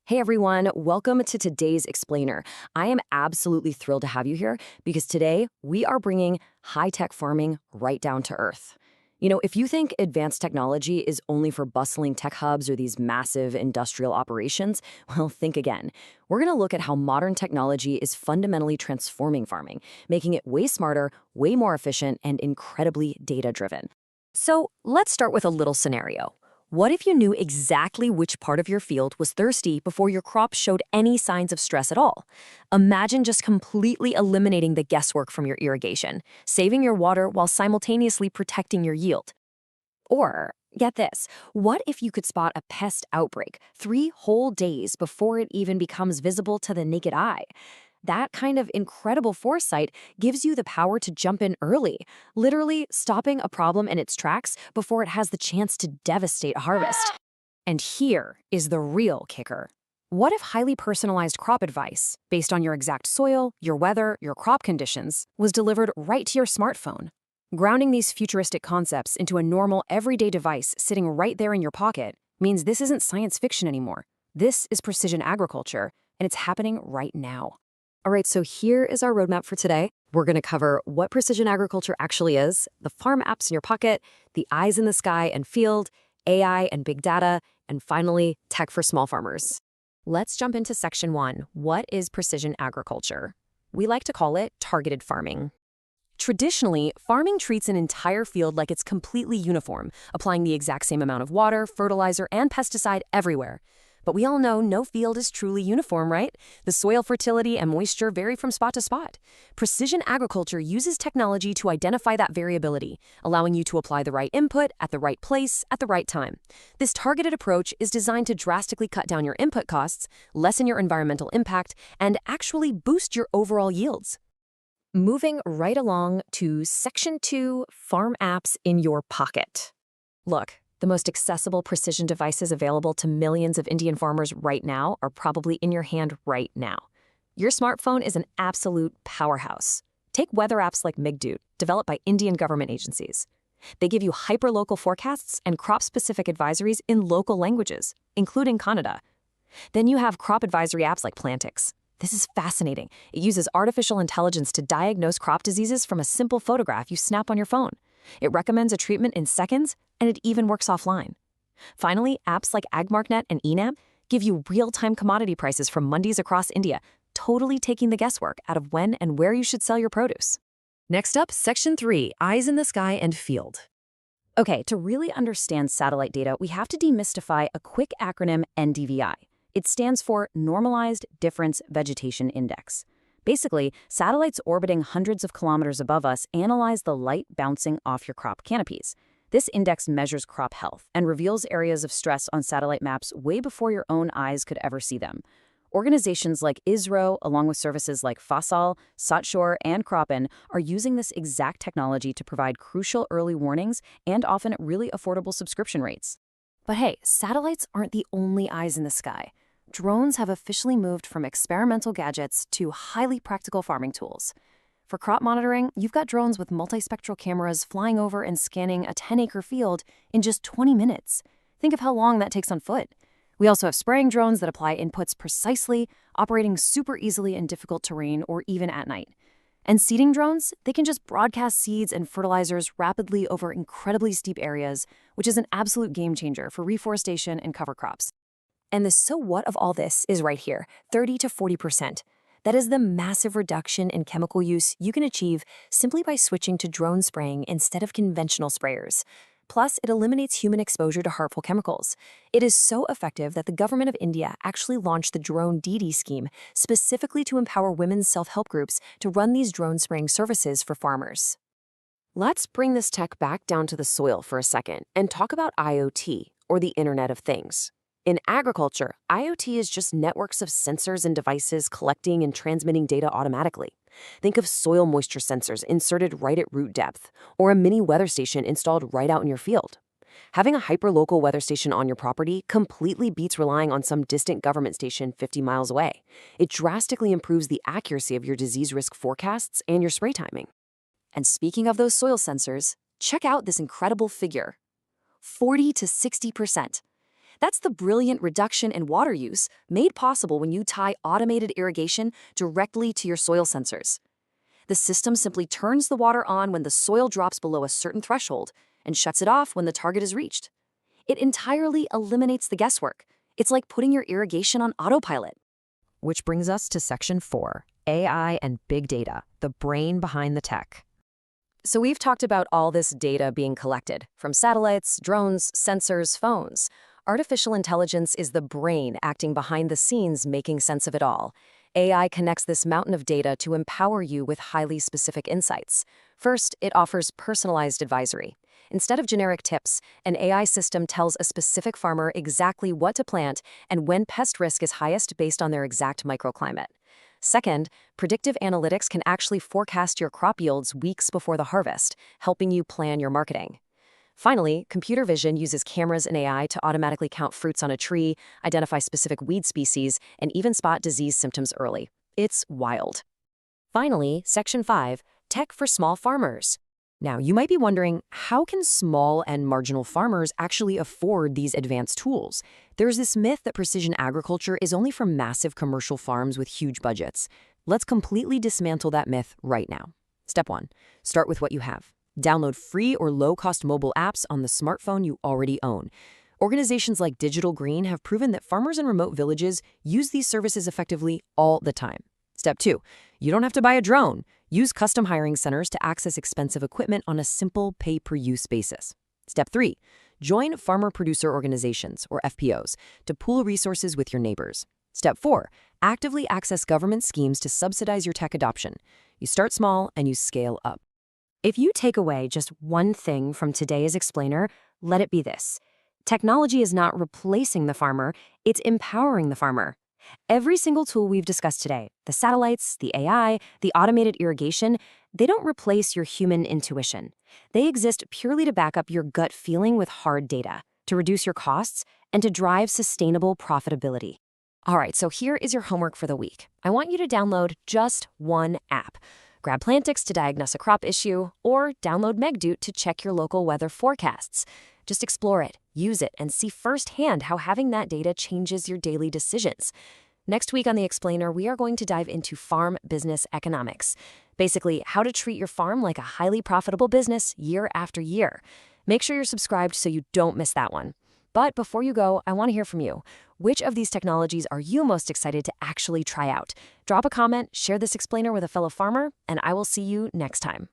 Hey everyone, welcome to today's Explainer. I am absolutely thrilled to have you here because today we are bringing high-tech farming right down to earth. If you think advanced technology is only for bustling tech hubs or these massive industrial operations, well, think again. We're going to look at how modern technology is fundamentally transforming farming, making it way smarter, way more efficient, and incredibly data-driven. So let's start with a little scenario. What if you knew exactly which part of your field was thirsty before your crop showed any signs of stress at all? Imagine just completely eliminating the guesswork from your irrigation, saving your water while simultaneously protecting your yield. Or, get this, what if you could spot a pest outbreak 3 whole days before it even becomes visible to the naked eye? That kind of incredible foresight gives you the power to jump in early, literally stopping a problem in its tracks before it has the chance to devastate a harvest. And here is the real kicker. What if highly personalized crop advice, based on your exact soil, your weather, your crop conditions, was delivered right to your smartphone? Grounding these futuristic concepts into a normal, everyday device sitting right there in your pocket means this isn't science fiction anymore. This is precision agriculture, and it's happening right now. All right, so here is our roadmap for today. We're going to cover what precision agriculture actually is, the farm apps in your pocket, the eyes in the sky and field, AI and big data, and finally, tech for small farmers. Let's jump into section 1. What is precision agriculture? We like to call it targeted farming. Traditionally, farming treats an entire field like it's completely uniform, applying the exact same amount of water, fertilizer, and pesticide everywhere. But we all know no field is truly uniform, right? The soil fertility and moisture vary from spot to spot. Precision agriculture uses technology to identify that variability, allowing you to apply the right input at the right place at the right time. This targeted approach is designed to drastically cut down your input costs, lessen your environmental impact, and actually boost your overall yields. Moving right along to section 2, farm apps in your pocket. Look, the most accessible precision devices available to millions of Indian farmers right now are probably in your hand right now. Your smartphone is an absolute powerhouse. Take weather apps like Migdoot, developed by Indian government agencies. They give you hyperlocal forecasts and crop-specific advisories in local languages, including Kannada. Then you have crop advisory apps like Plantix. This is fascinating. It uses artificial intelligence to diagnose crop diseases from a simple photograph you snap on your phone. It recommends a treatment in seconds, and it even works offline. Finally, apps like AgMarkNet and eNAM give you real-time commodity prices from mandis across India, totally taking the guesswork out of when and where you should sell your produce. Next up, section 3, eyes in the sky and field. Okay, to really understand satellite data, we have to demystify a quick acronym NDVI. It stands for Normalized Difference Vegetation Index. Basically, satellites orbiting hundreds of kilometers above us analyze the light bouncing off your crop canopies. This index measures crop health and reveals areas of stress on satellite maps way before your own eyes could ever see them. Organizations like ISRO, along with services like Fasal, Satshore, and Cropin, are using this exact technology to provide crucial early warnings and often at really affordable subscription rates. But hey, satellites aren't the only eyes in the sky. Drones have officially moved from experimental gadgets to highly practical farming tools. For crop monitoring, you've got drones with multispectral cameras flying over and scanning a 10-acre field in just 20 minutes. Think of how long that takes on foot. We also have spraying drones that apply inputs precisely, operating super easily in difficult terrain or even at night. And seeding drones, they can just broadcast seeds and fertilizers rapidly over incredibly steep areas, which is an absolute game changer for reforestation and cover crops. And the so what of all this is right here, 30 to 40%. That is the massive reduction in chemical use you can achieve simply by switching to drone spraying instead of conventional sprayers. Plus, it eliminates human exposure to harmful chemicals. It is so effective that the government of India actually launched the Drone Didi scheme specifically to empower women's self-help groups to run these drone spraying services for farmers. Let's bring this tech back down to the soil for a second and talk about IoT, or the Internet of Things. In agriculture, IoT is just networks of sensors and devices collecting and transmitting data automatically. Think of soil moisture sensors inserted right at root depth, or a mini weather station installed right out in your field. Having a hyperlocal weather station on your property completely beats relying on some distant government station 50 miles away. It drastically improves the accuracy of your disease risk forecasts and your spray timing. And speaking of those soil sensors, check out this incredible figure. 40 to 60%. That's the brilliant reduction in water use made possible when you tie automated irrigation directly to your soil sensors. The system simply turns the water on when the soil drops below a certain threshold and shuts it off when the target is reached. It entirely eliminates the guesswork. It's like putting your irrigation on autopilot. Which brings us to Section 4, AI and Big Data, the brain behind the tech. So we've talked about all this data being collected, from satellites, drones, sensors, phones. Artificial intelligence is the brain acting behind the scenes, making sense of it all. AI connects this mountain of data to empower you with highly specific insights. First, it offers personalized advisory. Instead of generic tips, an AI system tells a specific farmer exactly what to plant and when pest risk is highest based on their exact microclimate. Second, predictive analytics can actually forecast your crop yields weeks before the harvest, helping you plan your marketing. Finally, computer vision uses cameras and AI to automatically count fruits on a tree, identify specific weed species, and even spot disease symptoms early. It's wild. Finally, Section 5, Tech for Small Farmers. Now, you might be wondering, how can small and marginal farmers actually afford these advanced tools? There's this myth that precision agriculture is only for massive commercial farms with huge budgets. Let's completely dismantle that myth right now. Step 1. Start with what you have. Download free or low-cost mobile apps on the smartphone you already own. Organizations like Digital Green have proven that farmers in remote villages use these services effectively all the time. Step 2. You don't have to buy a drone. Use custom hiring centers to access expensive equipment on a simple pay-per-use basis. Step 3. Join farmer-producer organizations, or FPOs, to pool resources with your neighbors. Step 4. Actively access government schemes to subsidize your tech adoption. You start small and you scale up. If you take away just one thing from today's explainer, let it be this. Technology is not replacing the farmer, it's empowering the farmer. Every single tool we've discussed today, the satellites, the AI, the automated irrigation, they don't replace your human intuition. They exist purely to back up your gut feeling with hard data, to reduce your costs, and to drive sustainable profitability. All right, so here is your homework for the week. I want you to download just one app. Grab Plantix to diagnose a crop issue, or download Megdude to check your local weather forecasts. Just explore it, use it, and see firsthand how having that data changes your daily decisions. Next week on The Explainer, we are going to dive into farm business economics. Basically, how to treat your farm like a highly profitable business year after year. Make sure you're subscribed so you don't miss that one. But before you go, I want to hear from you. Which of these technologies are you most excited to actually try out? Drop a comment, share this explainer with a fellow farmer, and I will see you next time.